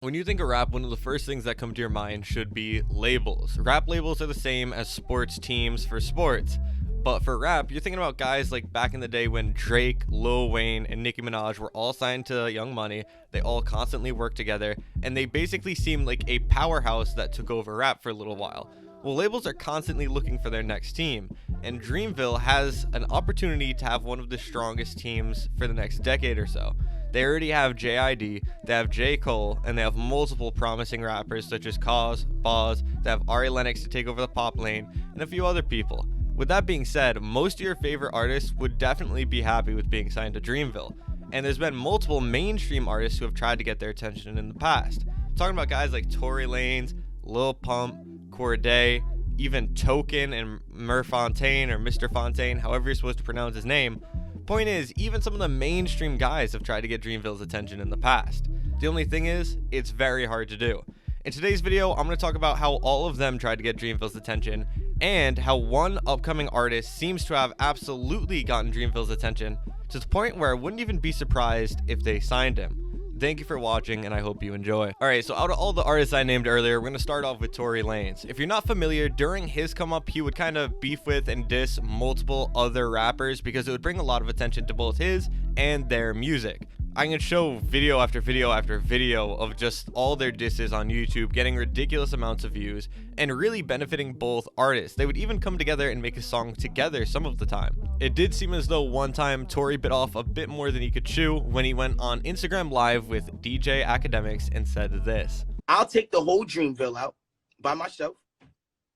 When you think of rap, one of the first things that come to your mind should be labels. Rap labels are the same as sports teams for sports. But for rap, you're thinking about guys like back in the day when Drake, Lil Wayne, and Nicki Minaj were all signed to Young Money. They all constantly worked together, and they basically seemed like a powerhouse that took over rap for a little while. Well, labels are constantly looking for their next team, and Dreamville has an opportunity to have one of the strongest teams for the next decade or so. They already have JID, they have J. Cole, and they have multiple promising rappers such as Cause, Boz, they have Ari Lennox to take over the pop lane, and a few other people. With that being said, most of your favorite artists would definitely be happy with being signed to Dreamville, and there's been multiple mainstream artists who have tried to get their attention in the past. I'm talking about guys like Tory Lanez, Lil Pump, Cordae, even Token and Mir Fontain or Mr. Fontaine, however you're supposed to pronounce his name. Point is, even some of the mainstream guys have tried to get Dreamville's attention in the past. The only thing is, it's very hard to do. In today's video, I'm going to talk about how all of them tried to get Dreamville's attention, and how one upcoming artist seems to have absolutely gotten Dreamville's attention to the point where I wouldn't even be surprised if they signed him. Thank you for watching, and I hope you enjoy. Alright, so out of all the artists I named earlier, we're going to start off with Tory Lanez. If you're not familiar, during his come up, he would kind of beef with and diss multiple other rappers because it would bring a lot of attention to both his and their music. I can show video after video after video of just all their disses on YouTube getting ridiculous amounts of views and really benefiting both artists. They would even come together and make a song together some of the time. It did seem as though one time Tory bit off a bit more than he could chew when he went on Instagram Live with DJ Academics and said this. I'll take the whole Dreamville out by myself,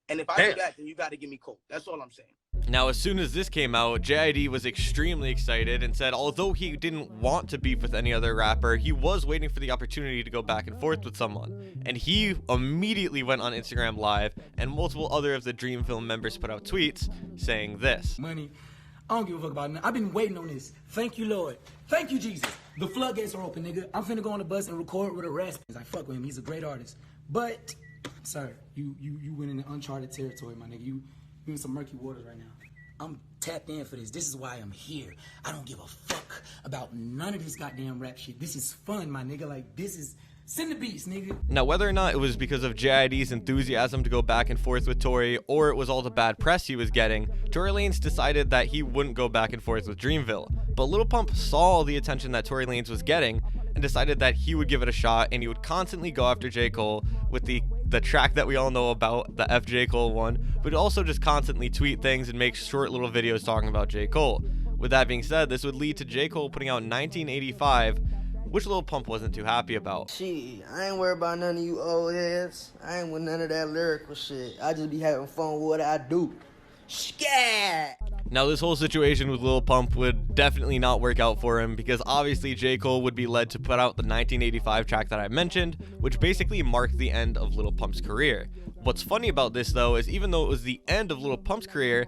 and if I do that, then you got to give me Cole. That's all I'm saying. Now, as soon as this came out, JID was extremely excited and said although he didn't want to beef with any other rapper, he was waiting for the opportunity to go back and forth with someone. And he immediately went on Instagram Live, and multiple other of the Dreamville members put out tweets saying this. Money, I don't give a fuck about it. I've been waiting on this. Thank you, Lord. Thank you, Jesus. The floodgates are open, nigga. I'm finna go on the bus and record with a Raspins. I fuck with him. He's a great artist. But, sir, you went into uncharted territory, my nigga. You in some murky waters right now. I'm tapped in for this. This is why I'm here. I don't give a fuck about none of this goddamn rap shit. This is fun, my nigga. Like, this is... Send the beats, nigga. Now, whether or not it was because of JID's enthusiasm to go back and forth with Tory, or it was all the bad press he was getting, Tory Lanez decided that he wouldn't go back and forth with Dreamville. But Lil Pump saw the attention that Tory Lanez was getting and decided that he would give it a shot, and he would constantly go after J. Cole with the track that we all know about, the FJ Cole one, but also just constantly tweet things and make short little videos talking about J. Cole. With that being said, this would lead to J. Cole putting out 1985, which Lil Pump wasn't too happy about. Shit, I ain't worried about none of you old heads. I ain't with none of that lyrical shit. I just be having fun with what I do. Scat! Now, this whole situation with Lil Pump would definitely not work out for him because obviously J. Cole would be led to put out the 1985 track that I mentioned, which basically marked the end of Lil Pump's career. What's funny about this though is even though it was the end of Lil Pump's career,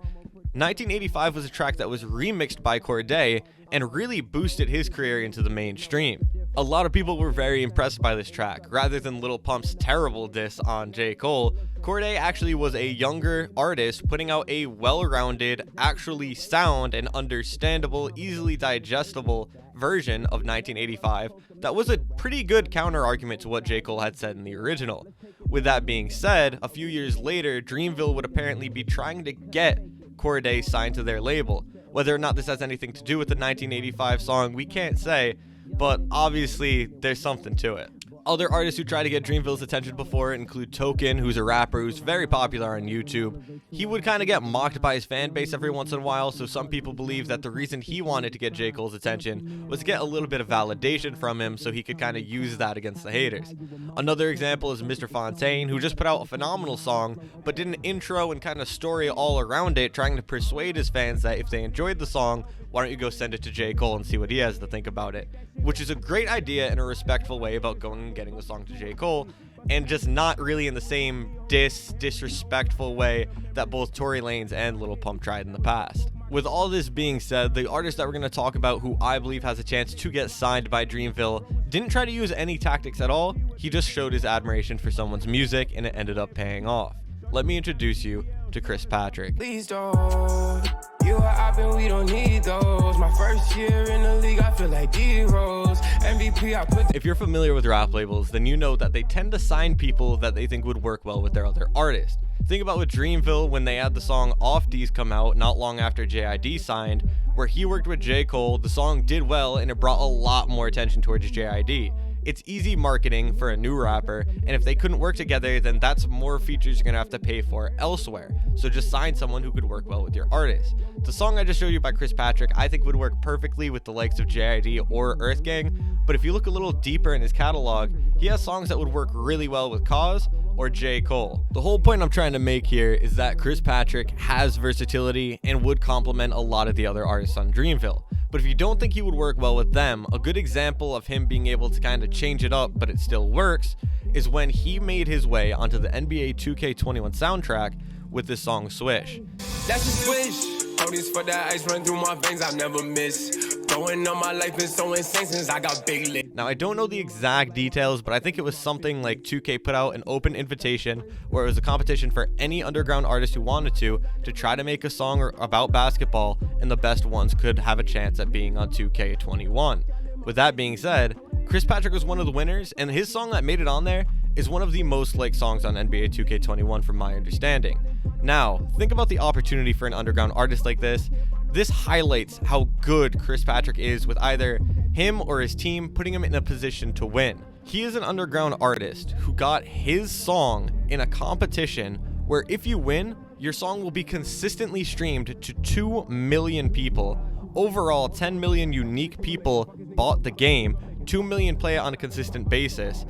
1985 was a track that was remixed by Cordae and really boosted his career into the mainstream. A lot of people were very impressed by this track. Rather than Lil Pump's terrible diss on J. Cole, Cordae actually was a younger artist putting out a well-rounded, actually sound and understandable, easily digestible version of 1985 that was a pretty good counter-argument to what J. Cole had said in the original. With that being said, a few years later, Dreamville would apparently be trying to get Cordae signed to their label. Whether or not this has anything to do with the 1985 song, we can't say, but obviously there's something to it. Other artists who tried to get Dreamville's attention before include Token, who's a rapper who's very popular on YouTube. He would kind of get mocked by his fan base every once in a while, so some people believe that the reason he wanted to get J. Cole's attention was to get a little bit of validation from him so he could kind of use that against the haters. Another example is Mr. Fontain, who just put out a phenomenal song, but did an intro and kind of story all around it, trying to persuade his fans that if they enjoyed the song, why don't you go send it to J. Cole and see what he has to think about it. Which is a great idea in a respectful way about going and getting the song to J. Cole, and just not really in the same disrespectful way that both Tory Lanez and Lil Pump tried in the past. With all this being said, the artist that we're going to talk about who I believe has a chance to get signed by Dreamville didn't try to use any tactics at all. He just showed his admiration for someone's music and it ended up paying off. Let me introduce you to Chris Patrick. Please don't You are up and we don't need those. My first year in the league, I feel like D-Rose. MVP, I put. If you're familiar with rap labels, then you know that they tend to sign people that they think would work well with their other artists. Think about with Dreamville when they had the song Off D's come out not long after JID signed, where he worked with J. Cole, the song did well and it brought a lot more attention towards JID. It's easy marketing for a new rapper, and if they couldn't work together, then that's more features you're gonna have to pay for elsewhere. So just sign someone who could work well with your artist. The song I just showed you by Chris Patrick I think would work perfectly with the likes of JID or Earth Gang, but if you look a little deeper in his catalog, he has songs that would work really well with Cause or J. Cole. The whole point I'm trying to make here is that Chris Patrick has versatility and would complement a lot of the other artists on Dreamville. But if you don't think he would work well with them, a good example of him being able to kind of change it up but it still works is when he made his way onto the NBA 2K21 soundtrack with this song Swish. That's a swish. All this for that ice run through my veins, I never miss. Going on my life been so insane since I got big lit. Now I don't know the exact details, but I think it was something like 2K put out an open invitation where it was a competition for any underground artist who wanted to try to make a song about basketball, and the best ones could have a chance at being on 2K21. With that being said, Chris Patrick was one of the winners, and his song that made it on there is one of the most liked songs on NBA 2K21 from my understanding. Now, think about the opportunity for an underground artist like this. This highlights how good Chris Patrick is with either him or his team putting him in a position to win. He is an underground artist who got his song in a competition where if you win, your song will be consistently streamed to 2 million people. Overall, 10 million unique people bought the game, 2 million play it on a consistent basis.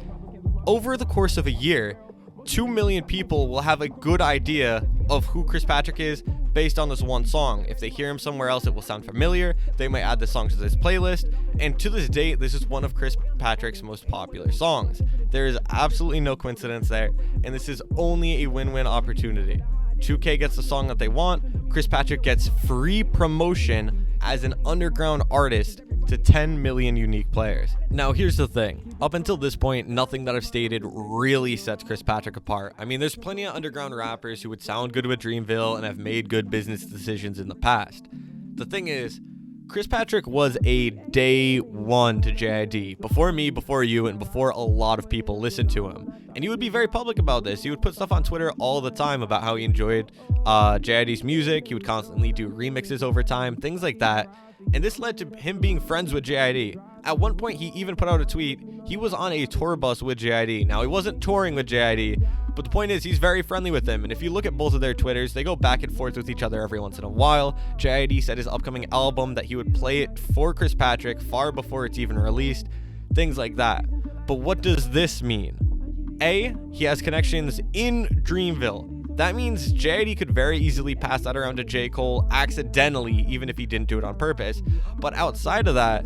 Over the course of a year, 2 million people will have a good idea of who Chris Patrick is based on this one song. If they hear him somewhere else, it will sound familiar. They might add the song to this playlist. And to this day, this is one of Chris Patrick's most popular songs. There is absolutely no coincidence there, and this is only a win-win opportunity. 2K gets the song that they want. Chris Patrick gets free promotion as an underground artist to 10 million unique players. Now here's the thing, up until this point, nothing that I've stated really sets Chris Patrick apart. I mean, there's plenty of underground rappers who would sound good with Dreamville and have made good business decisions in the past. The thing is, Chris Patrick was a day one to JID, before me, before you, and before a lot of people listened to him. And he would be very public about this. He would put stuff on Twitter all the time about how he enjoyed JID's music. He would constantly do remixes over time, things like that. And this led to him being friends with JID. At one point, he even put out a tweet. He was on a tour bus with JID. Now, he wasn't touring with JID, but the point is he's very friendly with him. And if you look at both of their Twitters, they go back and forth with each other every once in a while. JID said his upcoming album that he would play it for Chris Patrick far before it's even released. Things like that. But what does this mean? A, he has connections in Dreamville. That means JID could very easily pass that around to J. Cole accidentally, even if he didn't do it on purpose. But outside of that,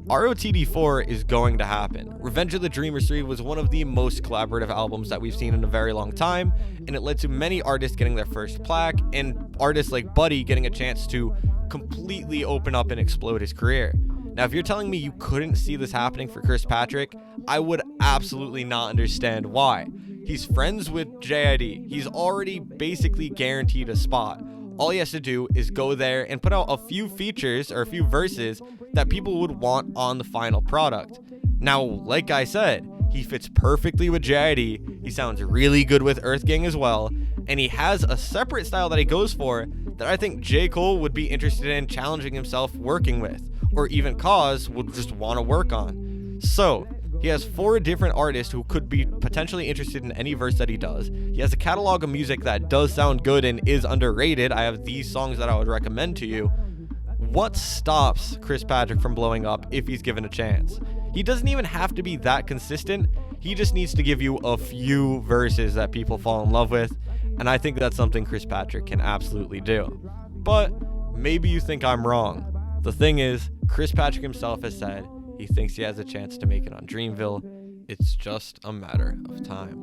ROTD4 is going to happen. Revenge of the Dreamers 3 was one of the most collaborative albums that we've seen in a very long time, and it led to many artists getting their first plaque, and artists like Buddy getting a chance to completely open up and explode his career. Now, if you're telling me you couldn't see this happening for Chris Patrick, I would absolutely not understand why. He's friends with JID. He's already basically guaranteed a spot. All he has to do is go there and put out a few features or a few verses that people would want on the final product. Now, like I said, he fits perfectly with JID. He sounds really good with Earth Gang as well. And he has a separate style that he goes for that I think J. Cole would be interested in challenging himself working with, or even Cause would just want to work on. So, he has 4 different artists who could be potentially interested in any verse that he does. He has a catalog of music that does sound good and is underrated. I have these songs that I would recommend to you. What stops Chris Patrick from blowing up if he's given a chance? He doesn't even have to be that consistent. He just needs to give you a few verses that people fall in love with. And I think that's something Chris Patrick can absolutely do. But maybe you think I'm wrong. The thing is, Chris Patrick himself has said he thinks he has a chance to make it on Dreamville. It's just a matter of time.